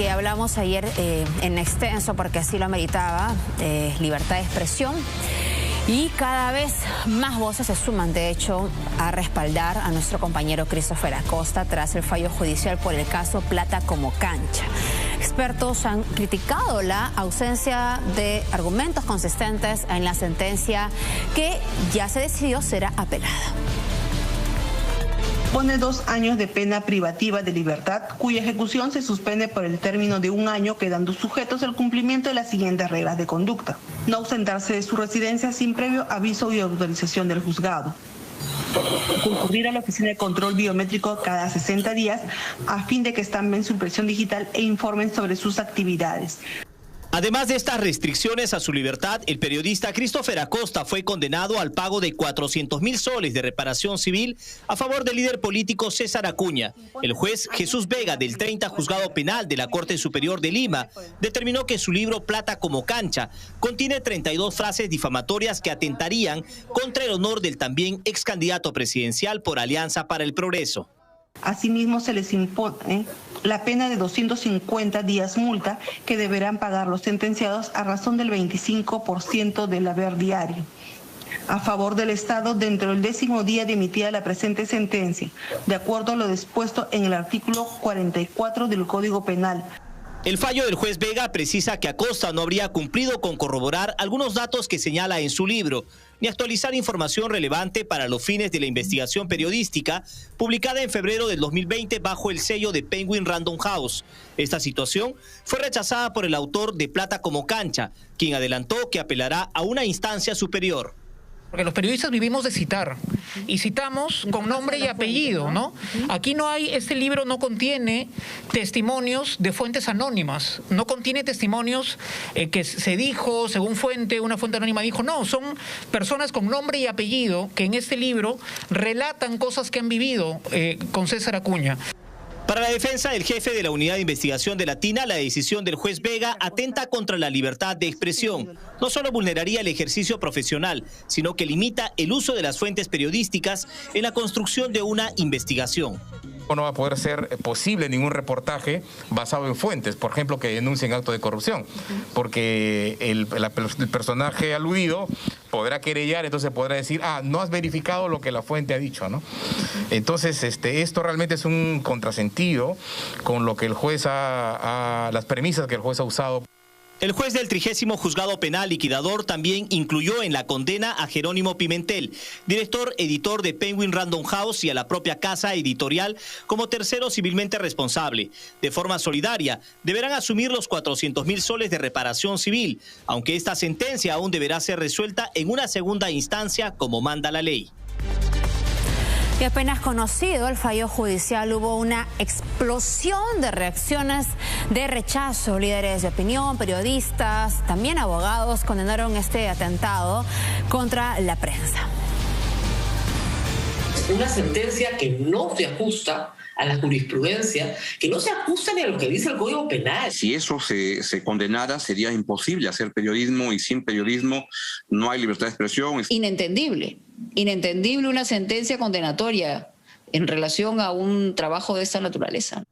que hablamos ayer en extenso, porque así lo ameritaba, libertad de expresión. Y cada vez más voces se suman, de hecho, a respaldar a nuestro compañero Christopher Acosta tras el fallo judicial por el caso Plata como Cancha. Expertos han criticado la ausencia de argumentos consistentes en la sentencia que ya se decidió será apelada. Pone 2 años de pena privativa de libertad, cuya ejecución se suspende por el término de 1 año, quedando sujetos al cumplimiento de las siguientes reglas de conducta: no ausentarse de su residencia sin previo aviso y autorización del juzgado, concurrir a la oficina de control biométrico cada 60 días a fin de que estampen su impresión digital e informen sobre sus actividades. Además de estas restricciones a su libertad, el periodista Christopher Acosta fue condenado al pago de 400.000 soles de reparación civil a favor del líder político César Acuña. El juez Jesús Vega, del 30 Juzgado Penal de la Corte Superior de Lima, determinó que su libro Plata como Cancha contiene 32 frases difamatorias que atentarían contra el honor del también ex candidato presidencial por Alianza para el Progreso. Asimismo, se les impone la pena de 250 días multa que deberán pagar los sentenciados a razón del 25% del haber diario a favor del Estado dentro del 10º día de emitida la presente sentencia, de acuerdo a lo dispuesto en el artículo 44 del Código Penal. El fallo del juez Vega precisa que Acosta no habría cumplido con corroborar algunos datos que señala en su libro, ni actualizar información relevante para los fines de la investigación periodística publicada en febrero del 2020 bajo el sello de Penguin Random House. Esta situación fue rechazada por el autor de Plata como Cancha, quien adelantó que apelará a una instancia superior. Porque los periodistas vivimos de citar, y citamos con nombre y apellido, ¿no? Aquí no hay, este libro no contiene testimonios de fuentes anónimas, no contiene testimonios que se dijo, según fuente, una fuente anónima dijo, no, son personas con nombre y apellido que en este libro relatan cosas que han vivido con César Acuña. Para la defensa del jefe de la Unidad de Investigación de Latina, la decisión del juez Vega atenta contra la libertad de expresión. No solo vulneraría el ejercicio profesional, sino que limita el uso de las fuentes periodísticas en la construcción de una investigación. No va a poder ser posible ningún reportaje basado en fuentes, por ejemplo, que denuncien actos de corrupción, porque el personaje aludido podrá querellar, entonces podrá decir, no has verificado lo que la fuente ha dicho, ¿no? Entonces, esto realmente es un contrasentido con lo que el juez las premisas que el juez ha usado. El juez del 30º Juzgado Penal Liquidador también incluyó en la condena a Jerónimo Pimentel, director editor de Penguin Random House, y a la propia casa editorial como tercero civilmente responsable. De forma solidaria, deberán asumir los 400.000 soles de reparación civil, aunque esta sentencia aún deberá ser resuelta en una segunda instancia como manda la ley. Y apenas conocido el fallo judicial, hubo una explosión de reacciones de rechazo. Líderes de opinión, periodistas, también abogados condenaron este atentado contra la prensa. Una sentencia que no se ajusta a la jurisprudencia, que no se ajusta ni a lo que dice el Código Penal. Si eso se condenara, sería imposible hacer periodismo, y sin periodismo no hay libertad de expresión. Inentendible una sentencia condenatoria en relación a un trabajo de esta naturaleza.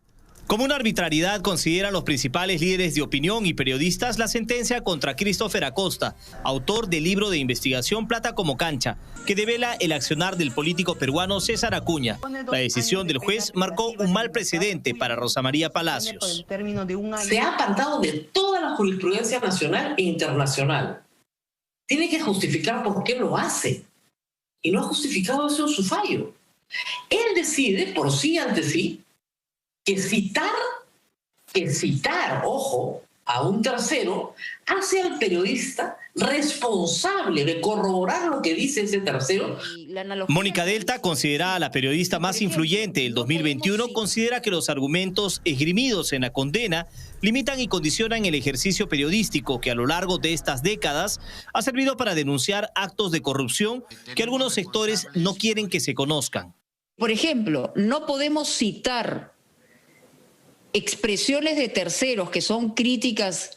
Como una arbitrariedad consideran los principales líderes de opinión y periodistas la sentencia contra Christopher Acosta, autor del libro de investigación Plata como Cancha, que devela el accionar del político peruano César Acuña. La decisión del juez marcó un mal precedente para Rosa María Palacios. Se ha apartado de toda la jurisprudencia nacional e internacional. Tiene que justificar por qué lo hace. Y no ha justificado eso en su fallo. Él decide, por sí ante sí, que citar, ojo, a un tercero, hace al periodista responsable de corroborar lo que dice ese tercero. Mónica Delta, considerada la periodista más influyente del 2021, considera que los argumentos esgrimidos en la condena limitan y condicionan el ejercicio periodístico que a lo largo de estas décadas ha servido para denunciar actos de corrupción que algunos sectores no quieren que se conozcan. Por ejemplo, no podemos citar expresiones de terceros que son críticas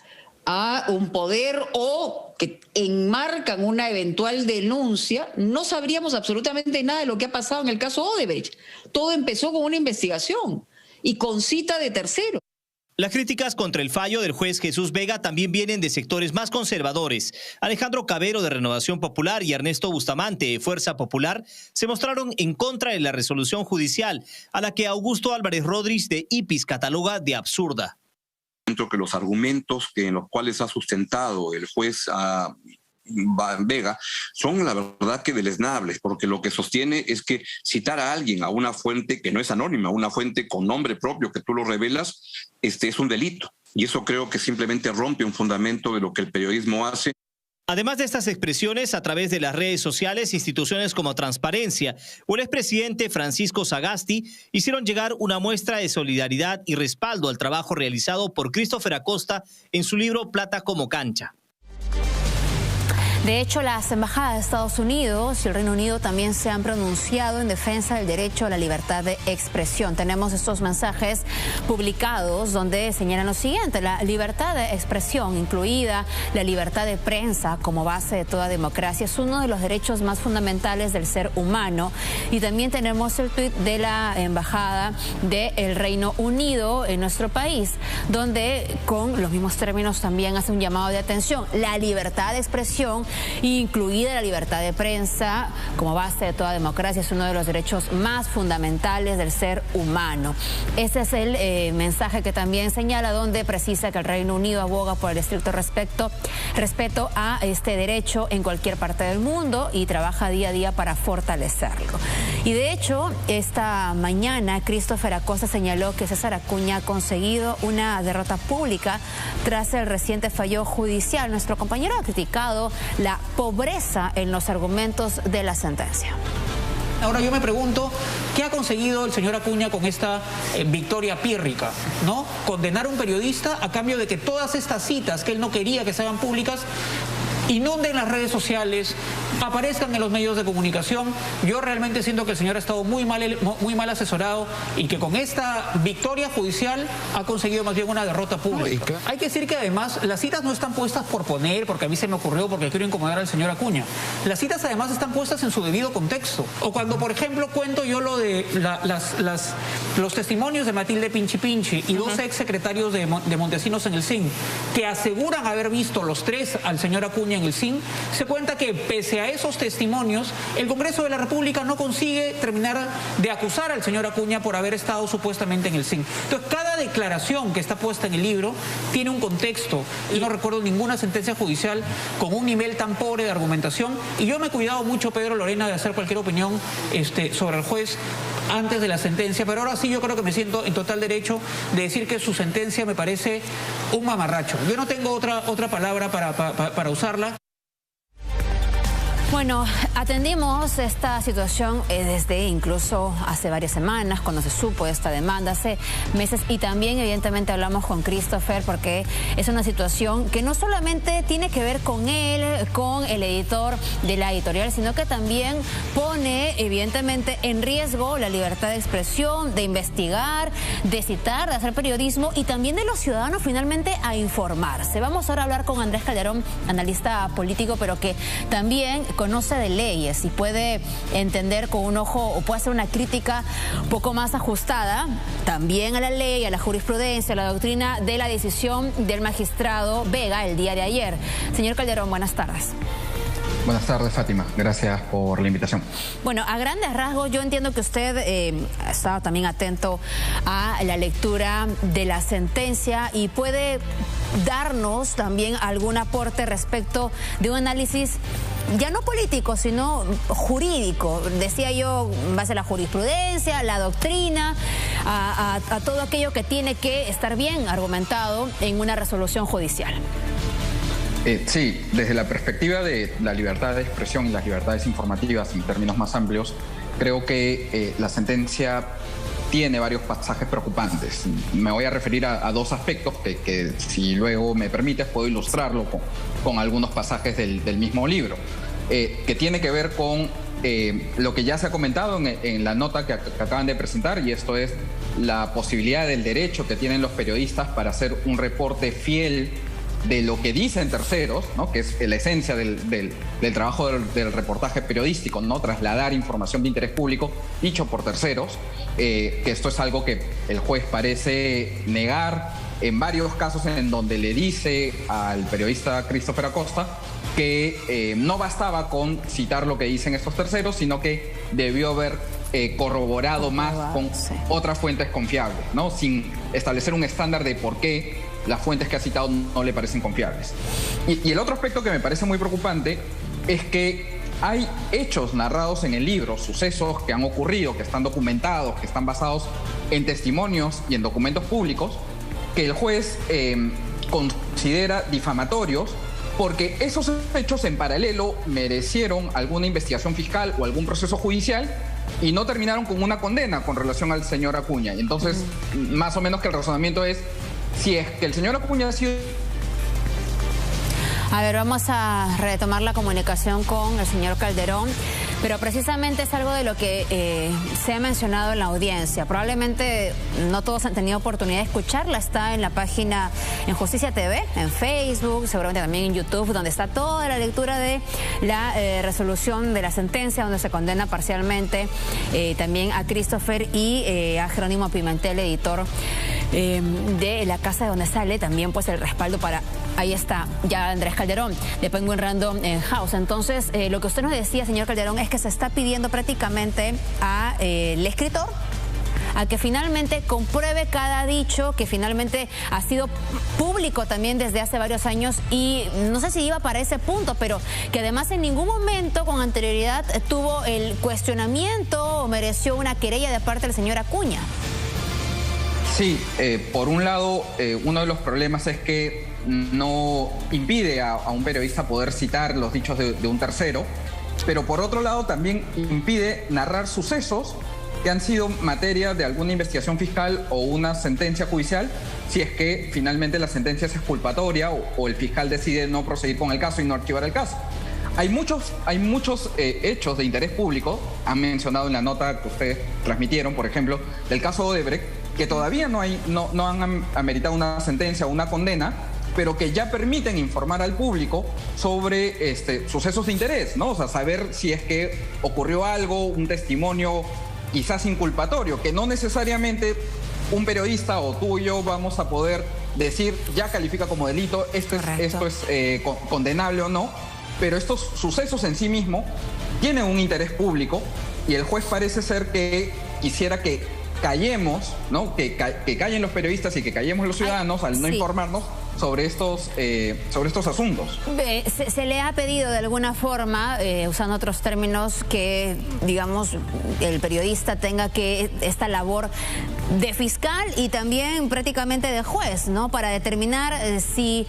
a un poder o que enmarcan una eventual denuncia. No sabríamos absolutamente nada de lo que ha pasado en el caso Odebrecht. Todo empezó con una investigación y con cita de terceros. Las críticas contra el fallo del juez Jesús Vega también vienen de sectores más conservadores. Alejandro Cabero de Renovación Popular y Ernesto Bustamante de Fuerza Popular se mostraron en contra de la resolución judicial, a la que Augusto Álvarez Rodríguez de IPIS cataloga de absurda. Creo que los argumentos en los cuales ha sustentado el juez Vega son la verdad que deleznables, porque lo que sostiene es que citar a alguien, a una fuente que no es anónima, una fuente con nombre propio que tú lo revelas, es un delito. Y eso creo que simplemente rompe un fundamento de lo que el periodismo hace. Además de estas expresiones, a través de las redes sociales, instituciones como Transparencia o el expresidente Francisco Sagasti hicieron llegar una muestra de solidaridad y respaldo al trabajo realizado por Christopher Acosta en su libro Plata como cancha. De hecho, las embajadas de Estados Unidos y el Reino Unido también se han pronunciado en defensa del derecho a la libertad de expresión. Tenemos estos mensajes publicados donde señalan lo siguiente: la libertad de expresión, incluida la libertad de prensa como base de toda democracia, es uno de los derechos más fundamentales del ser humano. Y también tenemos el tuit de la embajada del Reino Unido en nuestro país, donde con los mismos términos también hace un llamado de atención. La libertad de expresión, incluida la libertad de prensa como base de toda democracia, es uno de los derechos más fundamentales del ser humano. Ese es el mensaje que también señala, donde precisa que el Reino Unido aboga por el estricto respeto a este derecho en cualquier parte del mundo y trabaja día a día para fortalecerlo. Y de hecho, esta mañana Christopher Acosta señaló que César Acuña ha conseguido una derrota pública tras el reciente fallo judicial. Nuestro compañero ha criticado la pobreza en los argumentos de la sentencia. Ahora yo me pregunto, ¿qué ha conseguido el señor Acuña con esta victoria pírrica, ¿no? Condenar a un periodista a cambio de que todas estas citas que él no quería que se hagan públicas inunden las redes sociales, aparezcan en los medios de comunicación. Yo realmente siento que el señor ha estado muy mal asesorado y que con esta victoria judicial ha conseguido más bien una derrota pública. Hay que decir que además las citas no están puestas por poner, porque a mí se me ocurrió, porque quiero incomodar al señor Acuña. Las citas además están puestas en su debido contexto. O cuando, por ejemplo, cuento yo lo de los testimonios de Matilde Pinchi Pinchi y dos exsecretarios de Montesinos en el CIN, que aseguran haber visto los tres al señor Acuña en el CIN, se cuenta que pese a esos testimonios, el Congreso de la República no consigue terminar de acusar al señor Acuña por haber estado supuestamente en el CIN. Entonces, cada declaración que está puesta en el libro tiene un contexto. Y no recuerdo ninguna sentencia judicial con un nivel tan pobre de argumentación. Y yo me he cuidado mucho, Pedro, Lorena, de hacer cualquier opinión sobre el juez antes de la sentencia, pero ahora sí yo creo que me siento en total derecho de decir que su sentencia me parece un mamarracho. Yo no tengo otra palabra para usarla. Bueno, atendimos esta situación desde incluso hace varias semanas, cuando se supo de esta demanda, hace meses, y también evidentemente hablamos con Christopher porque es una situación que no solamente tiene que ver con él, con el editor de la editorial, sino que también pone evidentemente en riesgo la libertad de expresión, de investigar, de citar, de hacer periodismo y también de los ciudadanos finalmente a informarse. Vamos ahora a hablar con Andrés Calderón, analista político, pero que también conoce de leyes y puede entender con un ojo, o puede hacer una crítica un poco más ajustada también a la ley, a la jurisprudencia, a la doctrina de la decisión del magistrado Vega el día de ayer. Señor Calderón, buenas tardes. Buenas tardes, Fátima. Gracias por la invitación. Bueno, a grandes rasgos, yo entiendo que usted ha estado también atento a la lectura de la sentencia y puede darnos también algún aporte respecto de un análisis ya no político, sino jurídico. Decía yo, en base a la jurisprudencia, la doctrina, a todo aquello que tiene que estar bien argumentado en una resolución judicial. Sí, desde la perspectiva de la libertad de expresión y las libertades informativas en términos más amplios, creo que la sentencia tiene varios pasajes preocupantes. Me voy a referir a dos aspectos que si luego me permites puedo ilustrarlo con algunos pasajes del mismo libro, que tiene que ver con lo que ya se ha comentado en la nota que acaban de presentar, y esto es la posibilidad del derecho que tienen los periodistas para hacer un reporte fiel de lo que dicen terceros, ¿no? Que es la esencia del trabajo del reportaje periodístico, ¿no? Trasladar información de interés público dicho por terceros, que esto es algo que el juez parece negar en varios casos en donde le dice al periodista Christopher Acosta que no bastaba con citar lo que dicen estos terceros, sino que debió haber corroborado más con otras fuentes confiables, ¿no? Sin establecer un estándar de por qué las fuentes que ha citado no le parecen confiables. Y el otro aspecto que me parece muy preocupante es que hay hechos narrados en el libro, sucesos que han ocurrido, que están documentados, que están basados en testimonios y en documentos públicos, que el juez considera difamatorios, porque esos hechos en paralelo merecieron alguna investigación fiscal o algún proceso judicial y no terminaron con una condena con relación al señor Acuña. Y entonces, más o menos que el razonamiento es, si es que el señor Acuña ha sido... A ver, vamos a retomar la comunicación con el señor Calderón, pero precisamente es algo de lo que se ha mencionado en la audiencia. Probablemente no todos han tenido oportunidad de escucharla, está en la página en Justicia TV, en Facebook, seguramente también en YouTube, donde está toda la lectura de la resolución de la sentencia, donde se condena parcialmente también a Christopher y a Jerónimo Pimentel, editor de la casa de donde sale también pues el respaldo para, ahí está, ya Andrés Calderón, de Penguin Random House. Entonces, lo que usted nos decía, señor Calderón, es que se está pidiendo prácticamente a el escritor a que finalmente compruebe cada dicho que finalmente ha sido público también desde hace varios años, y no sé si iba para ese punto, pero que además en ningún momento con anterioridad tuvo el cuestionamiento o mereció una querella de parte del señor Acuña. Sí, por un lado, uno de los problemas es que no impide a un periodista poder citar los dichos de un tercero, pero por otro lado también impide narrar sucesos que han sido materia de alguna investigación fiscal o una sentencia judicial, si es que finalmente la sentencia es exculpatoria o el fiscal decide no proseguir con el caso y no archivar el caso. Hay muchos hechos de interés público, han mencionado en la nota que ustedes transmitieron, por ejemplo, del caso Odebrecht, que todavía no han ameritado una sentencia o una condena, pero que ya permiten informar al público sobre sucesos de interés, ¿no? O sea, saber si es que ocurrió algo, un testimonio quizás inculpatorio, que no necesariamente un periodista o tú y yo vamos a poder decir, ya califica como delito, esto es condenable o no, pero estos sucesos en sí mismos tienen un interés público y el juez parece ser que quisiera que callemos, ¿no? Que callen los periodistas y que callemos los ciudadanos al no informarnos sobre estos asuntos. Se le ha pedido de alguna forma, usando otros términos, que, digamos, el periodista tenga que esta labor de fiscal y también prácticamente de juez, ¿no? Para determinar si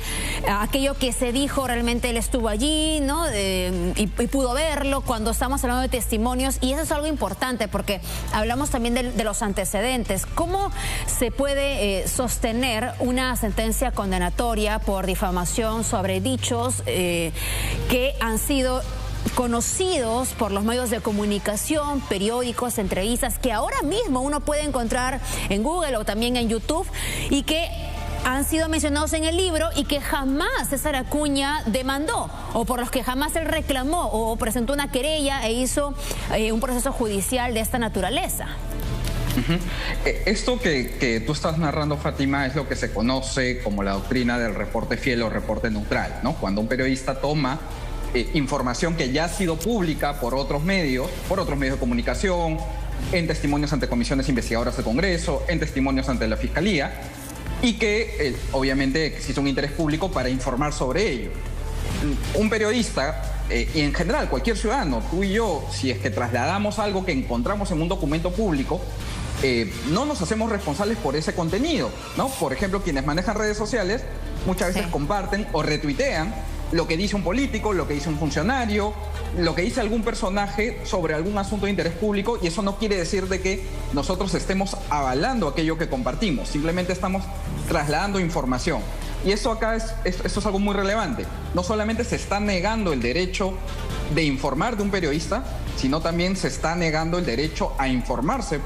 aquello que se dijo realmente él estuvo allí, ¿no? Y pudo verlo, cuando estamos hablando de testimonios, y eso es algo importante porque hablamos también de los antecedentes. ¿Cómo se puede sostener una sentencia condenatoria por difamación sobre dichos que han sido conocidos por los medios de comunicación, periódicos, entrevistas, que ahora mismo uno puede encontrar en Google o también en YouTube, y que han sido mencionados en el libro y que jamás César Acuña demandó, o por los que jamás él reclamó o presentó una querella e hizo un proceso judicial de esta naturaleza? Esto que tú estás narrando, Fátima, es lo que se conoce como la doctrina del reporte fiel o reporte neutral, ¿no? Cuando un periodista toma información que ya ha sido pública por otros medios de comunicación, en testimonios ante comisiones investigadoras del Congreso, en testimonios ante la Fiscalía, y que obviamente existe un interés público para informar sobre ello. Un periodista, y en general cualquier ciudadano, tú y yo, si es que trasladamos algo que encontramos en un documento público, no nos hacemos responsables por ese contenido, ¿no? Por ejemplo, quienes manejan redes sociales muchas veces comparten o retuitean lo que dice un político, lo que dice un funcionario, lo que dice algún personaje sobre algún asunto de interés público, y eso no quiere decir de que nosotros estemos avalando aquello que compartimos, simplemente estamos trasladando información. Y eso acá esto es algo muy relevante. No solamente se está negando el derecho de informar de un periodista, sino también se está negando el derecho a informarse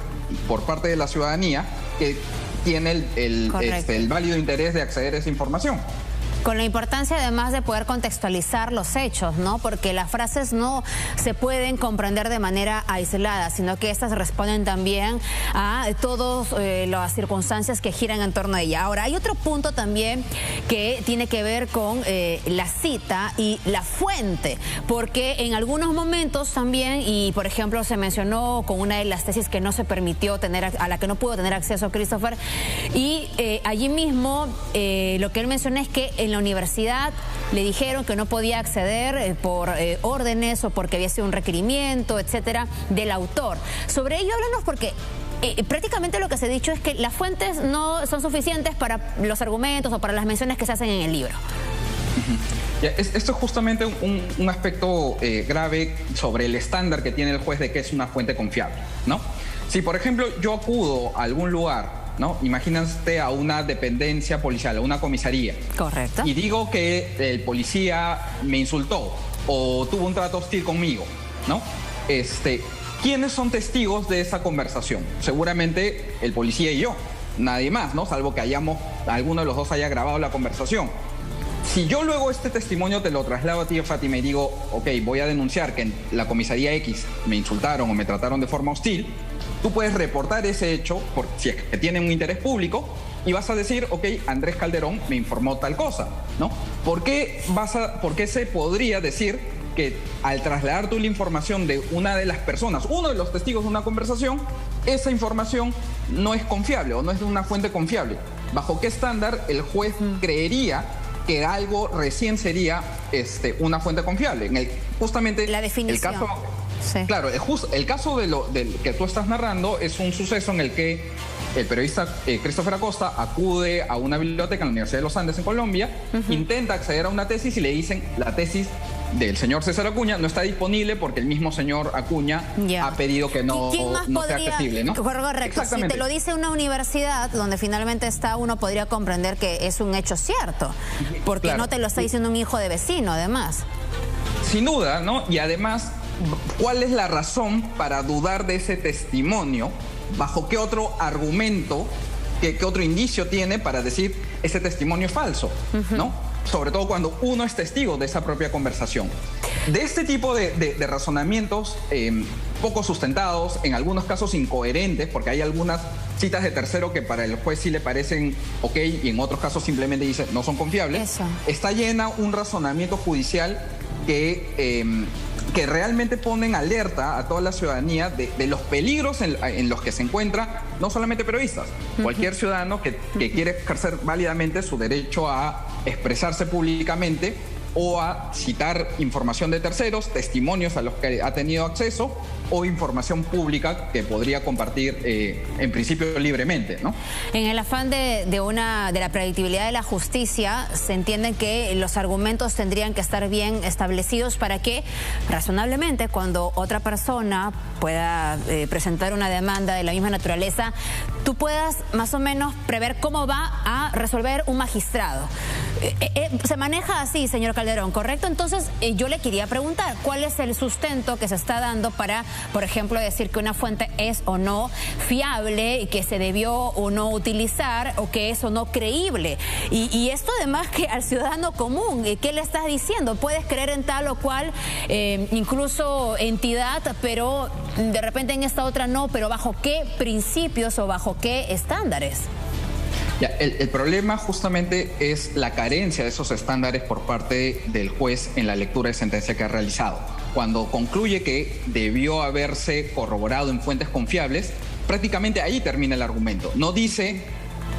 por parte de la ciudadanía que tiene el válido interés de acceder a esa información. Con la importancia además de poder contextualizar los hechos, ¿no? Porque las frases no se pueden comprender de manera aislada, sino que estas responden también a todas las circunstancias que giran en torno a ella. Ahora, hay otro punto también que tiene que ver con la cita y la fuente, porque en algunos momentos también, y por ejemplo se mencionó con una de las tesis que no se permitió tener, a la que no pudo tener acceso Christopher, y allí mismo lo que él menciona es que en la universidad le dijeron que no podía acceder por órdenes o porque había sido un requerimiento, etcétera, del autor. Sobre ello háblanos, porque prácticamente lo que se ha dicho es que las fuentes no son suficientes para los argumentos o para las menciones que se hacen en el libro. Esto es justamente un aspecto grave sobre el estándar que tiene el juez de que es una fuente confiable, ¿no? Si, por ejemplo, yo acudo a algún lugar, ¿no? Imagínate a una dependencia policial, a una comisaría. Correcto. Y digo que el policía me insultó o tuvo un trato hostil conmigo, ¿no? ¿Quiénes son testigos de esa conversación? Seguramente el policía y yo, nadie más, ¿no? Salvo que alguno de los dos haya grabado la conversación. Si yo luego este testimonio te lo traslado a ti, Fátima, y digo, ok, voy a denunciar que en la comisaría X me insultaron o me trataron de forma hostil, tú puedes reportar ese hecho, si es que tiene un interés público, y vas a decir, ok, Andrés Calderón me informó tal cosa, ¿no? ¿Por qué se podría decir que al trasladar tú la información de una de las personas, uno de los testigos de una conversación, esa información no es confiable o no es de una fuente confiable? ¿Bajo qué estándar el juez creería que algo recién sería una fuente confiable? Justamente la definición. El caso, sí. Claro, el caso del que tú estás narrando es un suceso en el que el periodista Christopher Acosta acude a una biblioteca en la Universidad de los Andes en Colombia, intenta acceder a una tesis y le dicen la tesis del señor César Acuña no está disponible porque el mismo señor Acuña ha pedido que no sea accesible, ¿no? Correcto. Si te lo dice una universidad donde finalmente está, uno podría comprender que es un hecho cierto, porque no te lo está diciendo un hijo de vecino, además. Sin duda, ¿no? Y además, ¿cuál es la razón para dudar de ese testimonio? ¿Bajo qué otro argumento, qué otro indicio tiene para decir ese testimonio es falso, ¿no? Sobre todo cuando uno es testigo de esa propia conversación. De este tipo de razonamientos poco sustentados, en algunos casos incoherentes, porque hay algunas citas de tercero que para el juez sí le parecen ok y en otros casos simplemente dice no son confiables, está llena un razonamiento judicial que realmente ponen alerta a toda la ciudadanía de los peligros en los que se encuentra, no solamente periodistas, cualquier ciudadano que quiere ejercer válidamente su derecho a expresarse públicamente o a citar información de terceros, testimonios a los que ha tenido acceso o información pública que podría compartir en principio libremente, ¿no? En el afán de la predictibilidad de la justicia, se entiende que los argumentos tendrían que estar bien establecidos para que razonablemente cuando otra persona pueda presentar una demanda de la misma naturaleza, tú puedas más o menos prever cómo va a resolver un magistrado. Se maneja así, señor Calderón, ¿correcto? Entonces, yo le quería preguntar, ¿cuál es el sustento que se está dando para, por ejemplo, decir que una fuente es o no fiable, que se debió o no utilizar, o que es o no creíble? Y esto además que al ciudadano común, ¿qué le estás diciendo? Puedes creer en tal o cual, incluso entidad, pero de repente en esta otra no, pero ¿bajo qué principios o bajo qué estándares? Ya, el problema justamente es la carencia de esos estándares por parte del juez en la lectura de sentencia que ha realizado. Cuando concluye que debió haberse corroborado en fuentes confiables, prácticamente ahí termina el argumento. No dice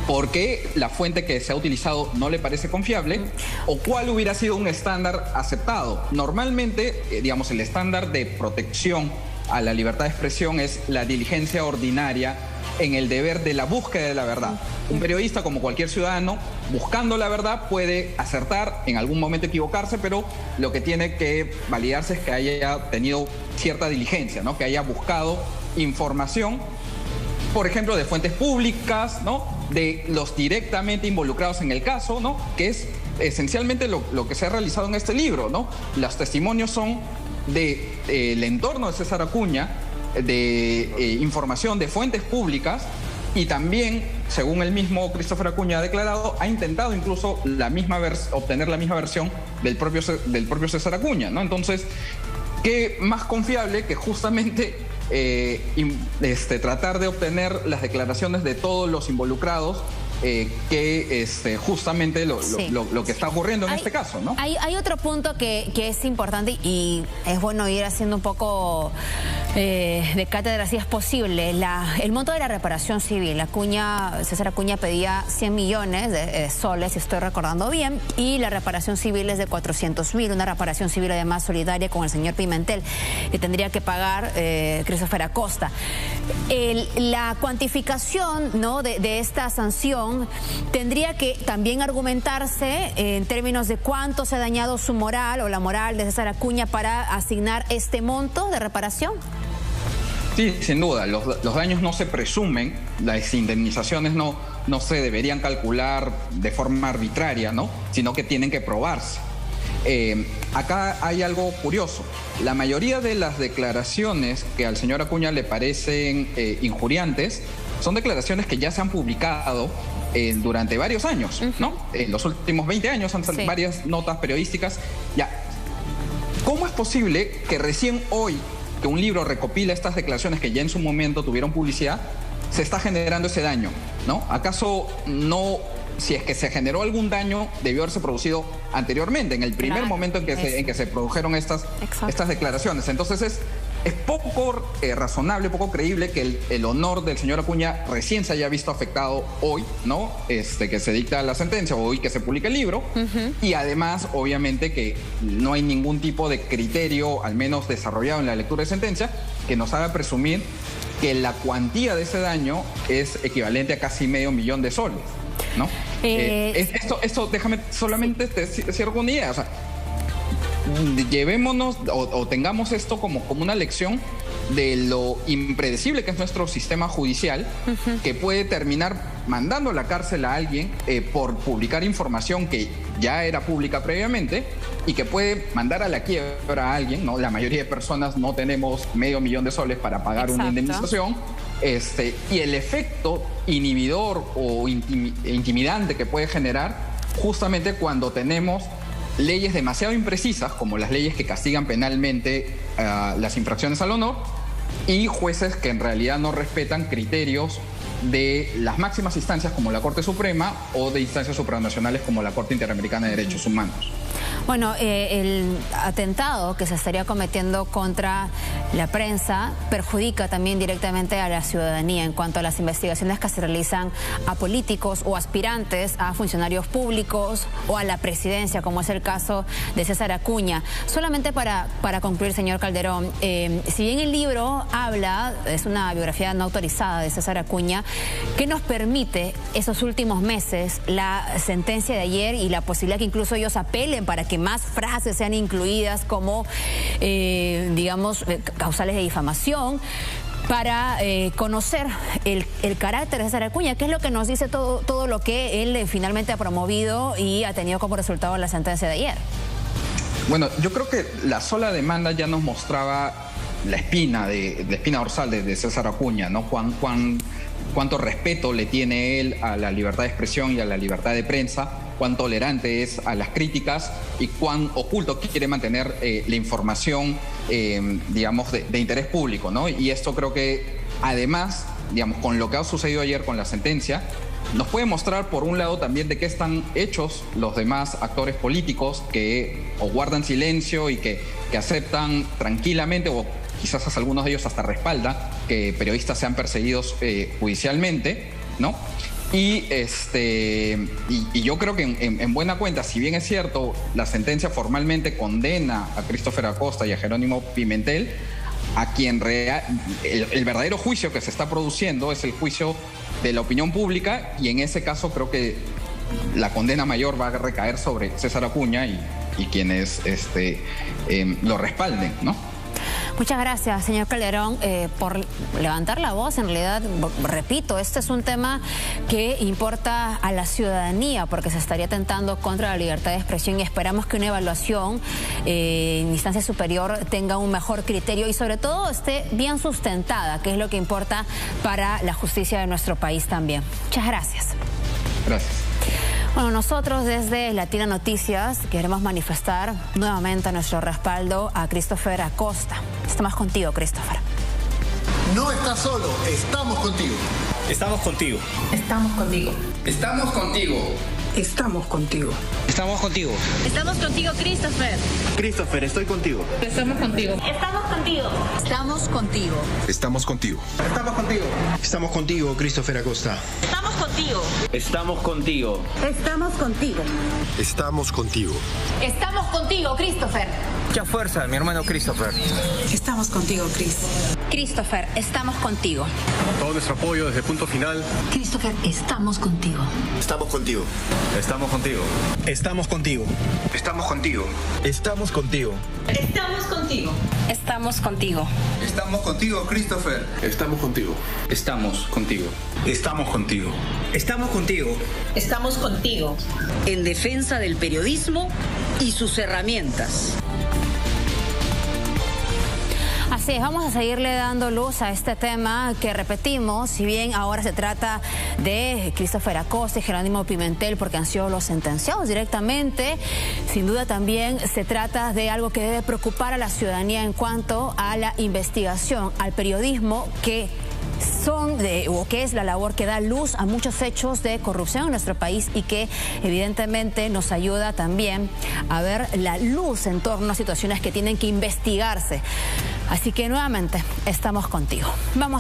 por qué la fuente que se ha utilizado no le parece confiable o cuál hubiera sido un estándar aceptado. Normalmente, digamos, el estándar de protección a la libertad de expresión es la diligencia ordinaria en el deber de la búsqueda de la verdad. Un periodista, como cualquier ciudadano, buscando la verdad puede acertar, en algún momento equivocarse, pero lo que tiene que validarse es que haya tenido cierta diligencia, ¿no? Que haya buscado información, por ejemplo, de fuentes públicas, ¿no? De los directamente involucrados en el caso, ¿no? Que es esencialmente lo que se ha realizado en este libro, ¿no? Los testimonios son del entorno de César Acuña, de información de fuentes públicas y también según el mismo Christopher Acuña ha declarado, ha intentado incluso obtener la misma versión del propio César Acuña, ¿no? Entonces, ¿qué más confiable que justamente tratar de obtener las declaraciones de todos los involucrados que justamente lo que está ocurriendo en este caso, ¿no? Hay otro punto que es importante y es bueno ir haciendo un poco de cátedra si es posible. El monto de la reparación civil. César Acuña pedía 100 millones de soles, si estoy recordando bien, y la reparación civil es de 400.000, una reparación civil además solidaria con el señor Pimentel, que tendría que pagar Christopher Acosta. La cuantificación, ¿no?, de esta sanción tendría que también argumentarse en términos de cuánto se ha dañado su moral o la moral de César Acuña para asignar este monto de reparación. Sí, sin duda, los daños no se presumen, las indemnizaciones no se deberían calcular de forma arbitraria, ¿no?, sino que tienen que probarse. Acá hay algo curioso. La mayoría de las declaraciones que al señor Acuña le parecen injuriantes son declaraciones que ya se han publicado durante varios años, ¿no? En los últimos 20 años han salido varias notas periodísticas. Ya, ¿cómo es posible que recién hoy, que un libro recopila estas declaraciones que ya en su momento tuvieron publicidad, se está generando ese daño, ¿no? ¿Acaso no, si es que se generó algún daño, debió haberse producido anteriormente, en el primer momento en que se produjeron estas declaraciones? Entonces es poco razonable, poco creíble que el honor del señor Acuña recién se haya visto afectado hoy, ¿no? Que se dicta la sentencia o hoy que se publica el libro. Y además, obviamente, que no hay ningún tipo de criterio, al menos desarrollado en la lectura de sentencia, que nos haga presumir que la cuantía de ese daño es equivalente a casi $500,000 de soles, ¿no? Esto déjame solamente decir una idea. O sea, llevémonos o tengamos esto como una lección de lo impredecible que es nuestro sistema judicial, que puede terminar mandando a la cárcel a alguien por publicar información que ya era pública previamente y que puede mandar a la quiebra a alguien, ¿no? La mayoría de personas no tenemos $500,000 de soles para pagar una indemnización. Y el efecto inhibidor o intimidante que puede generar justamente cuando tenemos leyes demasiado imprecisas, como las leyes que castigan penalmente las infracciones al honor, y jueces que en realidad no respetan criterios de las máximas instancias como la Corte Suprema o de instancias supranacionales como la Corte Interamericana de Derechos Humanos. Bueno, el atentado que se estaría cometiendo contra la prensa perjudica también directamente a la ciudadanía en cuanto a las investigaciones que se realizan a políticos o aspirantes a funcionarios públicos o a la presidencia, como es el caso de César Acuña. Solamente para concluir, señor Calderón, si bien el libro habla, es una biografía no autorizada de César Acuña, ¿qué nos permite esos últimos meses, la sentencia de ayer y la posibilidad que incluso ellos apelen para que más frases sean incluidas como, digamos, causales de difamación, para conocer el carácter de César Acuña? ¿Qué es lo que nos dice todo lo que él finalmente ha promovido y ha tenido como resultado la sentencia de ayer? Bueno, yo creo que la sola demanda ya nos mostraba la espina dorsal de César Acuña, ¿no? Cuánto respeto le tiene él a la libertad de expresión y a la libertad de prensa, cuán tolerante es a las críticas y cuán oculto quiere mantener la información, digamos, de interés público, ¿no? Y esto creo que, además, digamos, con lo que ha sucedido ayer con la sentencia, nos puede mostrar, por un lado, también de qué están hechos los demás actores políticos que o guardan silencio y que aceptan tranquilamente, o quizás algunos de ellos hasta respaldan que periodistas sean perseguidos judicialmente, ¿no? Y yo creo que en buena cuenta, si bien es cierto, la sentencia formalmente condena a Christopher Acosta y a Jerónimo Pimentel, a quien el verdadero juicio que se está produciendo es el juicio de la opinión pública, y en ese caso creo que la condena mayor va a recaer sobre César Acuña y quienes lo respalden, ¿no? Muchas gracias, señor Calderón, por levantar la voz. En realidad, repito, este es un tema que importa a la ciudadanía porque se estaría atentando contra la libertad de expresión y esperamos que una evaluación en instancia superior tenga un mejor criterio y sobre todo esté bien sustentada, que es lo que importa para la justicia de nuestro país también. Muchas gracias. Gracias. Bueno, nosotros desde Latina Noticias queremos manifestar nuevamente nuestro respaldo a Christopher Acosta. Estamos contigo, Christopher. No estás solo, estamos contigo. Estamos contigo. Estamos contigo. Estamos contigo. Estamos contigo. Estamos contigo. Estamos contigo, Christopher. Christopher, estoy contigo. Estamos contigo. Estamos contigo. Estamos contigo. Estamos contigo. Estamos contigo. Estamos contigo, Christopher Acosta. Estamos contigo. Estamos contigo. Estamos contigo. Estamos contigo. Estamos contigo, Christopher. Mucha fuerza, mi hermano Christopher. Estamos contigo, Chris. Christopher, estamos contigo. Todo nuestro apoyo desde el punto final. Christopher, estamos contigo. Estamos contigo. Estamos contigo. Estamos contigo. Estamos contigo. Estamos contigo. Estamos contigo. Estamos contigo. Estamos contigo, Christopher. Estamos contigo. Estamos contigo. Estamos contigo. Estamos contigo. Estamos contigo. En defensa del periodismo y sus herramientas. Así es, vamos a seguirle dando luz a este tema que repetimos, si bien ahora se trata de Christopher Acosta y Jerónimo Pimentel porque han sido los sentenciados directamente, sin duda también se trata de algo que debe preocupar a la ciudadanía en cuanto a la investigación, al periodismo que es la labor que da luz a muchos hechos de corrupción en nuestro país y que evidentemente nos ayuda también a ver la luz en torno a situaciones que tienen que investigarse. Así que nuevamente estamos contigo. Vamos.